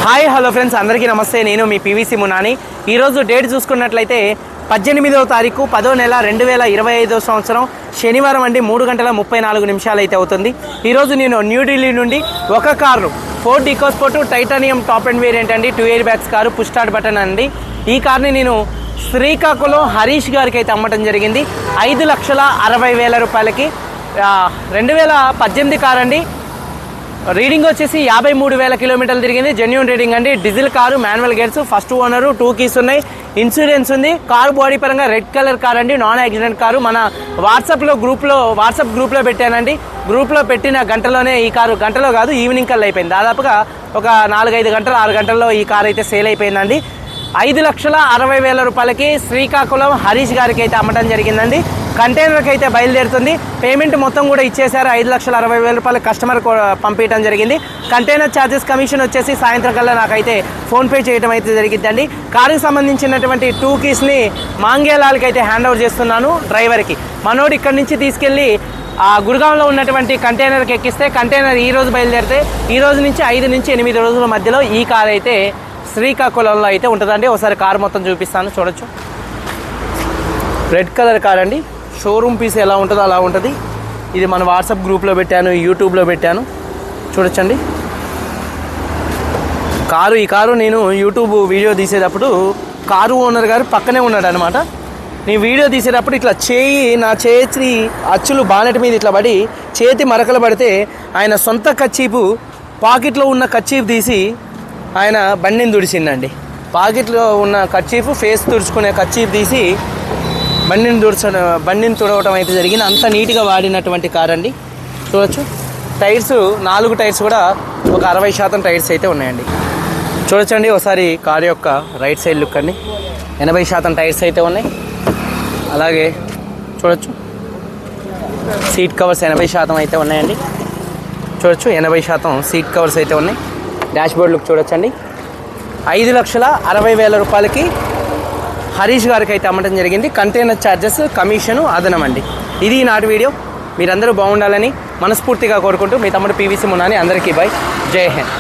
Hi hello friends, అందరికీ నమస్తే. నేను మీ పీవీసీ మునాని. ఈరోజు డేట్ చూసుకున్నట్లయితే 18వ తారీఖు 10వ నెల 2025 సంవత్సరం శనివారం అండి. 3:34 అయితే అవుతుంది. ఈరోజు నేను న్యూఢిల్లీ నుండి ఒక car Ford EcoSport titanium top and variant అండి, 2 air bags car, push start button అండి. ఈ కార్ని నేను శ్రీకాకుళం హరీష్ గారికి అయితే అమ్మటం జరిగింది 5,60,000 రూపాయలకి. 2018 కార్ అండి. రీడింగ్ వచ్చేసి 53,000 కిలోమీటర్లు తిరిగింది. జెన్యూన్ రీడింగ్ అండి. Diesel car, manual gears, first owner, 2 keys ఉన్నాయి, ఇన్సూరెన్స్ ఉంది. కారు బాడీ పరంగా రెడ్ కలర్ కార్ అండి, నాన్ యాక్సిడెంట్ కారు. మన వాట్సాప్ గ్రూప్లో పెట్టానండి. గ్రూప్లో పెట్టిన గంటలోనే ఈ కారు, గంటలో కాదు ఈవినింగ్ కల్లా అయిపోయింది. దాదాపుగా ఒక 4-5 గంటలు 6 గంటల్లో ఈ కారు అయితే సేల్ అయిపోయిందండి. 5,60,000 రూపాయలకి శ్రీకాకుళం హరీష్ గారికి అయితే అమ్మటం జరిగిందండి. కంటైనర్కి అయితే బయలుదేరుతుంది. పేమెంట్ మొత్తం కూడా ఇచ్చేశారు. 5,60,000 రూపాయలు కస్టమర్ పంపించడం జరిగింది. కంటైనర్ ఛార్జెస్ కమిషన్ వచ్చేసి సాయంత్రం కల్లా నాకైతే ఫోన్పే చేయడం అయితే జరిగిద్దండి. కారుకి సంబంధించినటువంటి 2 కీస్ని మాంగేలాల్కి అయితే హ్యాండ్ ఓవర్ చేస్తున్నాను డ్రైవర్కి. మనోడు ఇక్కడి నుంచి తీసుకెళ్ళి గురుగాంలో ఉన్నటువంటి కంటైనర్కి ఎక్కిస్తే, కంటైనర్ ఈ రోజు బయలుదేరితే ఈ రోజు నుంచి 5 నుంచి 8 రోజుల మధ్యలో ఈ కార్ అయితే శ్రీకాకుళంలో అయితే ఉంటుందండి. ఒకసారి కారు మొత్తం చూపిస్తాను, చూడొచ్చు. రెడ్ కలర్ కార్ అండి. షోరూమ్ పీస్ ఎలా ఉంటుందో అలా ఉంటుంది. ఇది మన వాట్సాప్ గ్రూప్లో పెట్టాను, యూట్యూబ్లో పెట్టాను, చూడొచ్చండి. ఈ కారు నేను యూట్యూబ్ వీడియో తీసేటప్పుడు కారు ఓనర్ గారు పక్కనే ఉన్నాడు అనమాట. నేను వీడియో తీసేటప్పుడు ఇట్లా నా చేతి అచ్చులు బానెట్ మీద ఇట్లా పడి చేతి మరకలు పడితే ఆయన సొంత కచ్చీపు, పాకెట్లో ఉన్న కచ్చీపు తీసి ఆయన బండిని తుడిచిండండి. పాకెట్లో ఉన్న కచ్చీపు, ఫేస్ తుడుచుకునే కచ్చీపు తీసి బండిని తుడవటం అయితే జరిగింది. అంత నీట్గా వాడినటువంటి కార్ అండి. చూడొచ్చు. టైర్స్ 4 టైర్స్ కూడా ఒక 60% టైర్స్ అయితే ఉన్నాయండి. చూడొచ్చండి ఒకసారి కార్ యొక్క రైట్ సైడ్ లుక్ అండి. 80% టైర్స్ అయితే ఉన్నాయి. అలాగే చూడొచ్చు సీట్ కవర్స్ 80% అయితే ఉన్నాయండి. చూడొచ్చు 80% సీట్ కవర్స్ అయితే ఉన్నాయి. డాష్ బోర్డ్ లుక్ చూడొచ్చండి. 5,60,000 రూపాయలకి హరీష్ గారికి అయితే అమ్మటం జరిగింది. కంటైనర్ ఛార్జెస్ కమిషను అదనమండి. ఇది నాటి వీడియో. మీరందరూ బాగుండాలని మనస్ఫూర్తిగా కోరుకుంటూ మీ తమ్ముడు పీవీసీ మునాని. అందరికీ బై, జై హింద్.